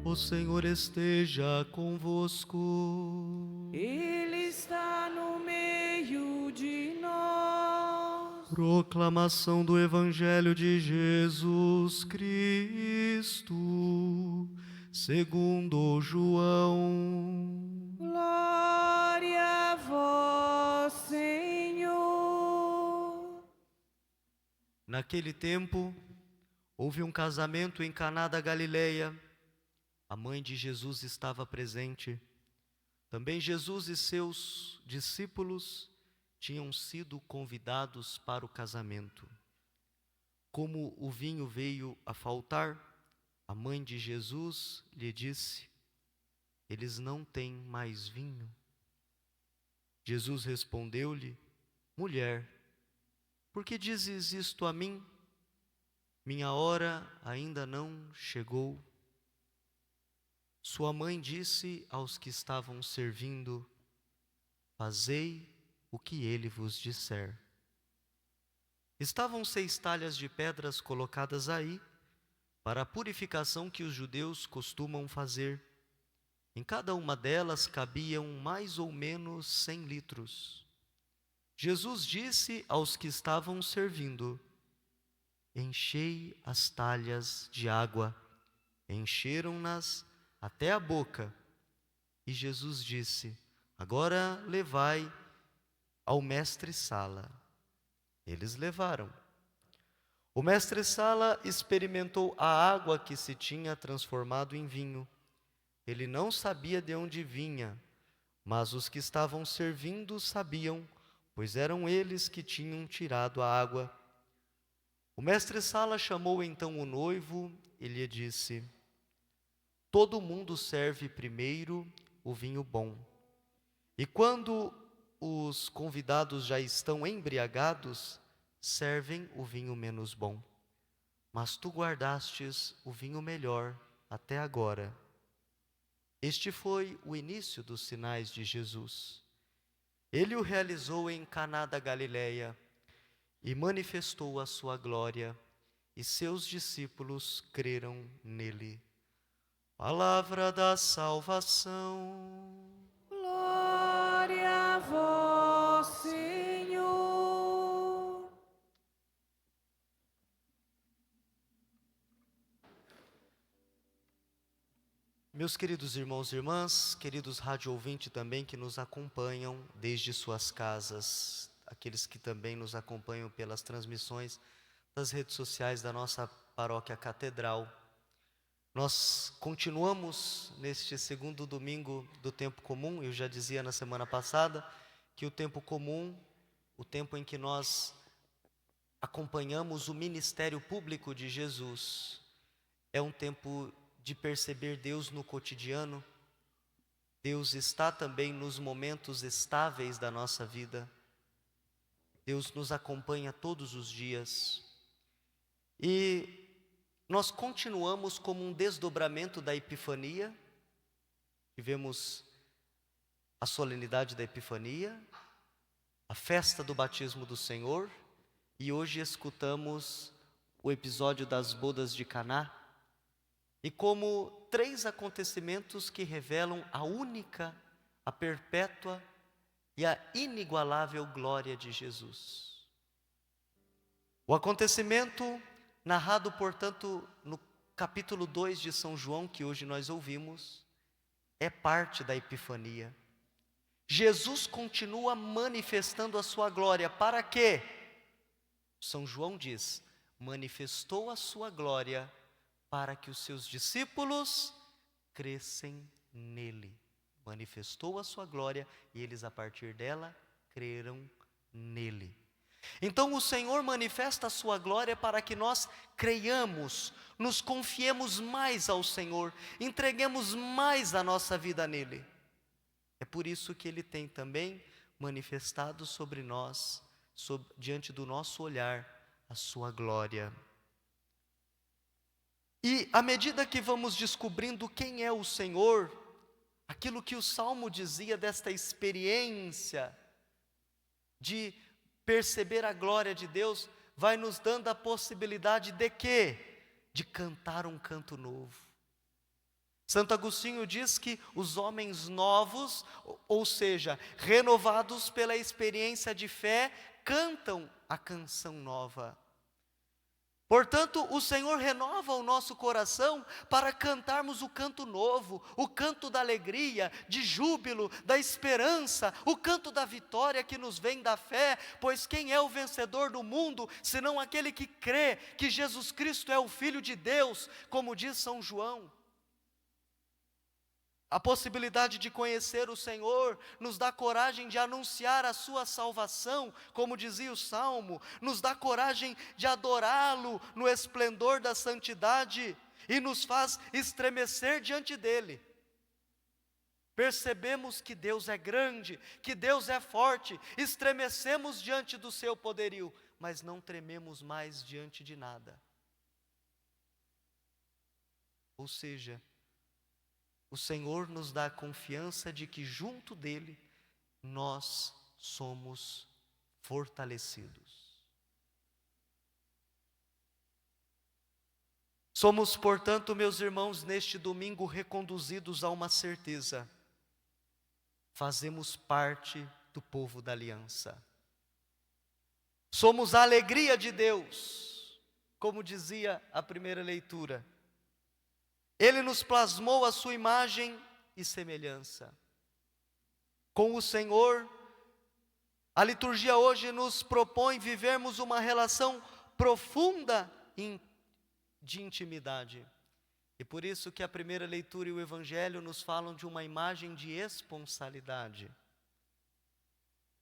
O Senhor esteja convosco. Ele está no meio de nós. Proclamação do Evangelho de Jesus Cristo, segundo João. Glória a vós, Senhor. Naquele tempo, houve um casamento em Caná da Galileia. A mãe de Jesus estava presente. Também Jesus e seus discípulos tinham sido convidados para o casamento. Como o vinho veio a faltar, a mãe de Jesus lhe disse: eles não têm mais vinho. Jesus respondeu-lhe: mulher, por que dizes isto a mim? Minha hora ainda não chegou. Sua mãe disse aos que estavam servindo: fazei o que ele vos disser. Estavam 6 talhas de pedras colocadas aí, para a purificação que os judeus costumam fazer. Em cada uma delas cabiam mais ou menos 100 litros. Jesus disse aos que estavam servindo: enchei as talhas de água. Encheram-nas até a boca. E Jesus disse: agora levai ao mestre-sala. Eles levaram. O mestre-sala experimentou a água que se tinha transformado em vinho. Ele não sabia de onde vinha, mas os que estavam servindo sabiam, pois eram eles que tinham tirado a água. O mestre-sala chamou então o noivo e lhe disse: todo mundo serve primeiro o vinho bom. E quando os convidados já estão embriagados, servem o vinho menos bom. Mas tu guardastes o vinho melhor até agora. Este foi o início dos sinais de Jesus. Ele o realizou em Caná da Galileia e manifestou a sua glória, e seus discípulos creram nele. Palavra da salvação. Glória a vós, Senhor. Meus queridos irmãos e irmãs, queridos rádio ouvinte também que nos acompanham desde suas casas, aqueles que também nos acompanham pelas transmissões das redes sociais da nossa paróquia catedral. Nós continuamos neste segundo domingo do tempo comum. Eu já dizia na semana passada que o tempo comum, o tempo em que nós acompanhamos o ministério público de Jesus, é um tempo de perceber Deus no cotidiano. Deus está também nos momentos estáveis da nossa vida. Deus nos acompanha todos os dias. E nós continuamos como um desdobramento da Epifania. Tivemos a solenidade da Epifania, a festa do batismo do Senhor, e hoje escutamos o episódio das bodas de Caná, e como 3 acontecimentos que revelam a única, a perpétua e a inigualável glória de Jesus. O acontecimento narrado, portanto, no capítulo 2 de São João, que hoje nós ouvimos, é parte da Epifania. Jesus continua manifestando a sua glória. Para quê? São João diz: manifestou a sua glória para que os seus discípulos crescem nele. Manifestou a sua glória e eles, a partir dela, creram nele. Então o Senhor manifesta a sua glória para que nós creiamos, nos confiemos mais ao Senhor, entreguemos mais a nossa vida nele. É por isso que Ele tem também manifestado sobre nós, diante do nosso olhar, a sua glória. E à medida que vamos descobrindo quem é o Senhor, aquilo que o Salmo dizia desta experiência de perceber a glória de Deus, vai nos dando a possibilidade de quê? De cantar um canto novo. Santo Agostinho diz que os homens novos, ou seja, renovados pela experiência de fé, cantam a canção nova. Portanto, o Senhor renova o nosso coração para cantarmos o canto novo, o canto da alegria, de júbilo, da esperança, o canto da vitória que nos vem da fé, pois quem é o vencedor do mundo, senão aquele que crê que Jesus Cristo é o Filho de Deus, como diz São João. A possibilidade de conhecer o Senhor nos dá coragem de anunciar a sua salvação, como dizia o Salmo, nos dá coragem de adorá-lo no esplendor da santidade e nos faz estremecer diante dele. Percebemos que Deus é grande, que Deus é forte, estremecemos diante do seu poderio, mas não trememos mais diante de nada. Ou seja, o Senhor nos dá a confiança de que junto dele nós somos fortalecidos. Somos, portanto, meus irmãos, neste domingo reconduzidos a uma certeza: fazemos parte do povo da aliança. Somos a alegria de Deus, como dizia a primeira leitura. Ele nos plasmou a sua imagem e semelhança. Com o Senhor, a liturgia hoje nos propõe vivermos uma relação profunda de intimidade. E por isso que a primeira leitura e o Evangelho nos falam de uma imagem de esponsalidade.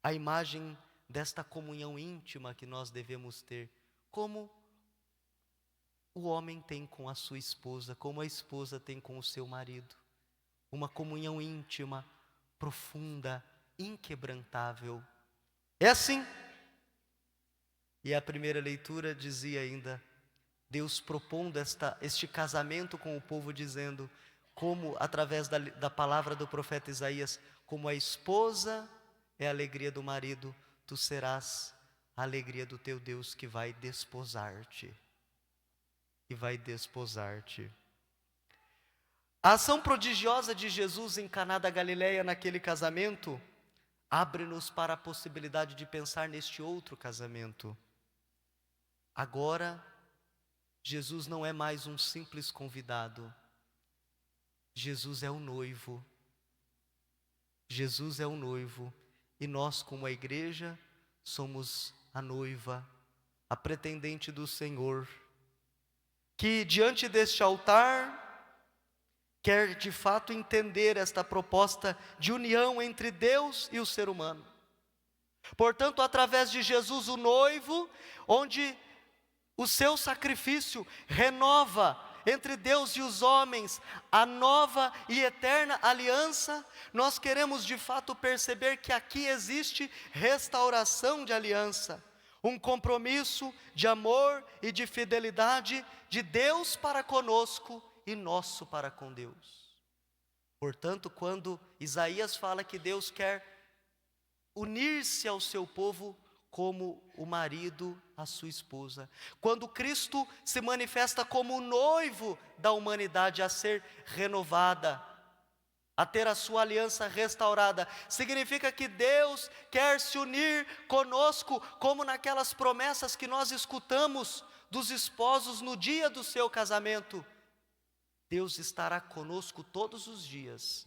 A imagem desta comunhão íntima que nós devemos ter, como o homem tem com a sua esposa, como a esposa tem com o seu marido. Uma comunhão íntima, profunda, inquebrantável. É assim. E a primeira leitura dizia ainda, Deus propondo este casamento com o povo, dizendo, como através da palavra do profeta Isaías, como a esposa é a alegria do marido, tu serás a alegria do teu Deus que vai desposar-te. E vai desposar-te. A ação prodigiosa de Jesus em Caná da Galileia naquele casamento abre-nos para a possibilidade de pensar neste outro casamento. Agora, Jesus não é mais um simples convidado. Jesus é o noivo. Jesus é o noivo. E nós, como a igreja, somos a noiva, a pretendente do Senhor, que diante deste altar quer de fato entender esta proposta de união entre Deus e o ser humano. Portanto, através de Jesus, o noivo, onde o seu sacrifício renova entre Deus e os homens a nova e eterna aliança, nós queremos de fato perceber que aqui existe restauração de aliança. Um compromisso de amor e de fidelidade de Deus para conosco e nosso para com Deus. Portanto, quando Isaías fala que Deus quer unir-se ao seu povo como o marido à sua esposa, quando Cristo se manifesta como o noivo da humanidade a ser renovada, a ter a sua aliança restaurada, significa que Deus quer se unir conosco, como naquelas promessas que nós escutamos dos esposos no dia do seu casamento. Deus estará conosco todos os dias,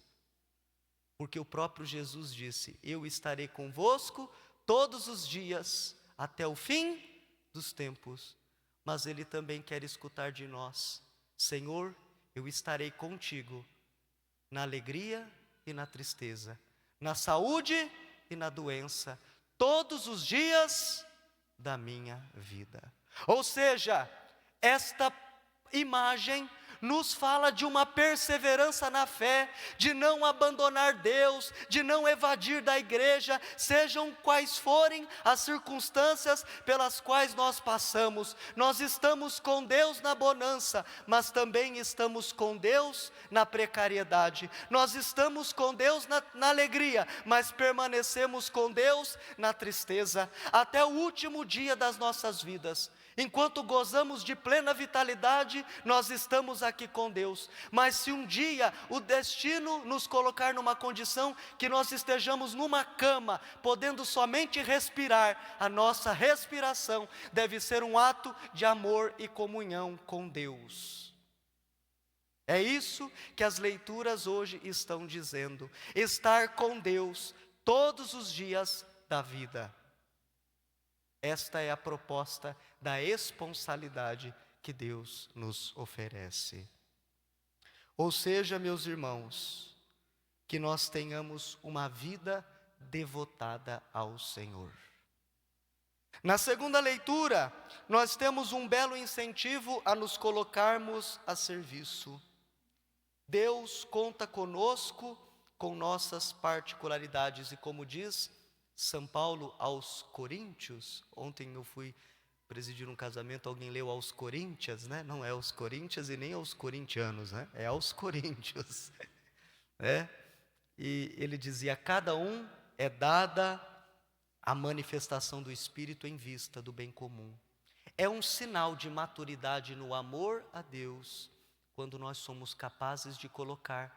porque o próprio Jesus disse, eu estarei convosco todos os dias, até o fim dos tempos. Mas Ele também quer escutar de nós, Senhor, eu estarei contigo, na alegria e na tristeza, na saúde e na doença, todos os dias da minha vida. Ou seja, esta imagem nos fala de uma perseverança na fé, de não abandonar Deus, de não evadir da igreja, sejam quais forem as circunstâncias pelas quais nós passamos. Nós estamos com Deus na bonança, mas também estamos com Deus na precariedade. Nós estamos com Deus na alegria, mas permanecemos com Deus na tristeza, até o último dia das nossas vidas. Enquanto gozamos de plena vitalidade, nós estamos aqui com Deus. Mas se um dia o destino nos colocar numa condição que nós estejamos numa cama, podendo somente respirar, a nossa respiração deve ser um ato de amor e comunhão com Deus. É isso que as leituras hoje estão dizendo: estar com Deus todos os dias da vida. Esta é a proposta da esponsalidade que Deus nos oferece. Ou seja, meus irmãos, que nós tenhamos uma vida devotada ao Senhor. Na segunda leitura, nós temos um belo incentivo a nos colocarmos a serviço. Deus conta conosco com nossas particularidades, e como diz São Paulo aos Coríntios, ontem eu fui presidir um casamento, alguém leu aos Coríntias, né? Não é aos Coríntios e nem aos corintianos, né? É aos Coríntios, né? E ele dizia: a cada um é dada a manifestação do Espírito em vista do bem comum. É um sinal de maturidade no amor a Deus, quando nós somos capazes de colocar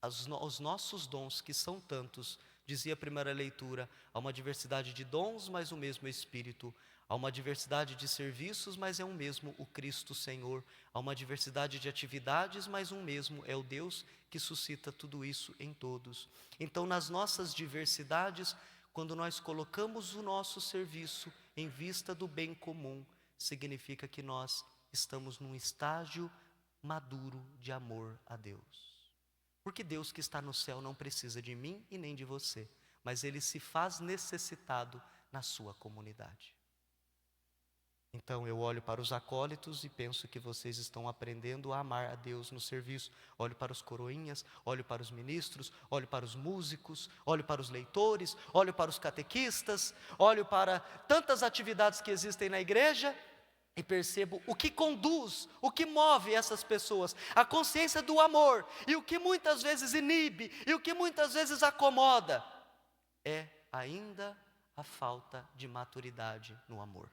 os nossos dons, que são tantos. Dizia a primeira leitura: há uma diversidade de dons, mas o mesmo Espírito. Há uma diversidade de serviços, mas é um mesmo o Cristo Senhor. Há uma diversidade de atividades, mas um mesmo é o Deus que suscita tudo isso em todos. Então, nas nossas diversidades, quando nós colocamos o nosso serviço em vista do bem comum, significa que nós estamos num estágio maduro de amor a Deus. Porque Deus que está no céu não precisa de mim e nem de você, mas Ele se faz necessitado na sua comunidade. Então eu olho para os acólitos e penso que vocês estão aprendendo a amar a Deus no serviço. Olho para os coroinhas, olho para os ministros, olho para os músicos, olho para os leitores, olho para os catequistas, olho para tantas atividades que existem na igreja e percebo o que conduz, o que move essas pessoas, a consciência do amor, e o que muitas vezes inibe, e o que muitas vezes acomoda, é ainda a falta de maturidade no amor.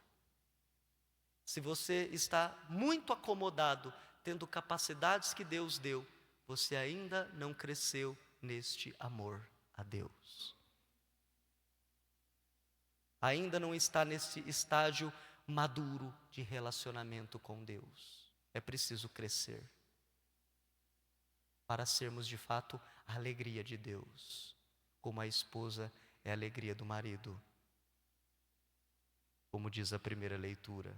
Se você está muito acomodado, tendo capacidades que Deus deu, você ainda não cresceu neste amor a Deus. Ainda não está nesse estágio maduro de relacionamento com Deus. É preciso crescer para sermos de fato a alegria de Deus, como a esposa é a alegria do marido, como diz a primeira leitura.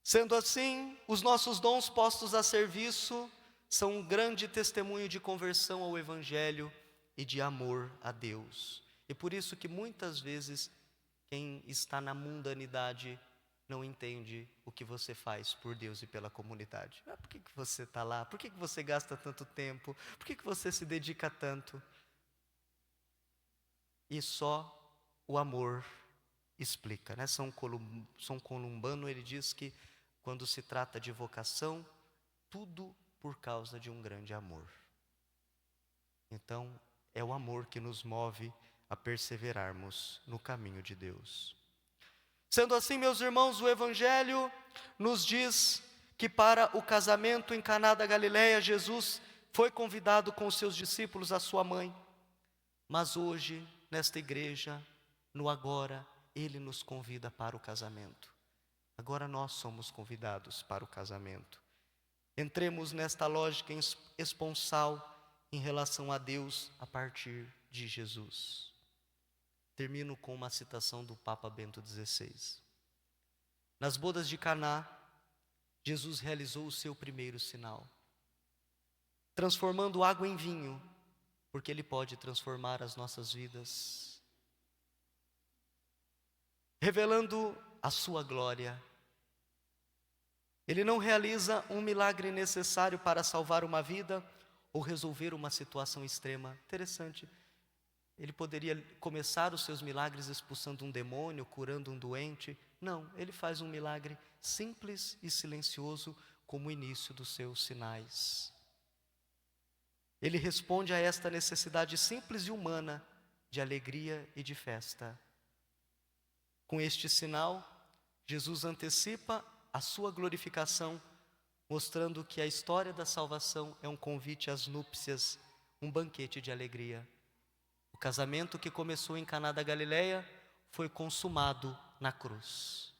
Sendo assim, os nossos dons postos a serviço são um grande testemunho de conversão ao Evangelho e de amor a Deus. E por isso que muitas vezes quem está na mundanidade não entende o que você faz por Deus e pela comunidade. Por que você está lá? Por que você gasta tanto tempo? Por que você se dedica tanto? E só o amor explica, né? São Columbano, ele diz que quando se trata de vocação, tudo por causa de um grande amor. Então, é o amor que nos move a perseverarmos no caminho de Deus. Sendo assim, meus irmãos, o Evangelho nos diz que para o casamento em Caná da Galileia, Jesus foi convidado com os seus discípulos, a sua mãe. Mas hoje, nesta igreja, no agora, Ele nos convida para o casamento. Agora nós somos convidados para o casamento. Entremos nesta lógica esponsal em relação a Deus a partir de Jesus. Termino com uma citação do Papa Bento XVI. Nas bodas de Caná, Jesus realizou o seu primeiro sinal, transformando água em vinho, porque Ele pode transformar as nossas vidas, revelando a sua glória. Ele não realiza um milagre necessário para salvar uma vida ou resolver uma situação extrema. Interessante. Ele poderia começar os seus milagres expulsando um demônio, curando um doente. Não, ele faz um milagre simples e silencioso como o início dos seus sinais. Ele responde a esta necessidade simples e humana de alegria e de festa. Com este sinal, Jesus antecipa a sua glorificação, mostrando que a história da salvação é um convite às núpcias, um banquete de alegria. O casamento que começou em Caná da Galileia foi consumado na cruz.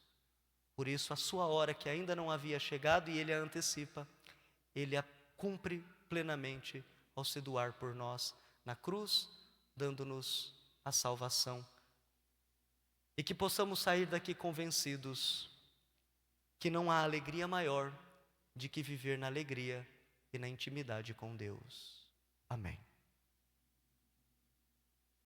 Por isso, a sua hora que ainda não havia chegado, e ele a antecipa, ele a cumpre plenamente ao se doar por nós na cruz, dando-nos a salvação. E que possamos sair daqui convencidos que não há alegria maior de que viver na alegria e na intimidade com Deus. Amém.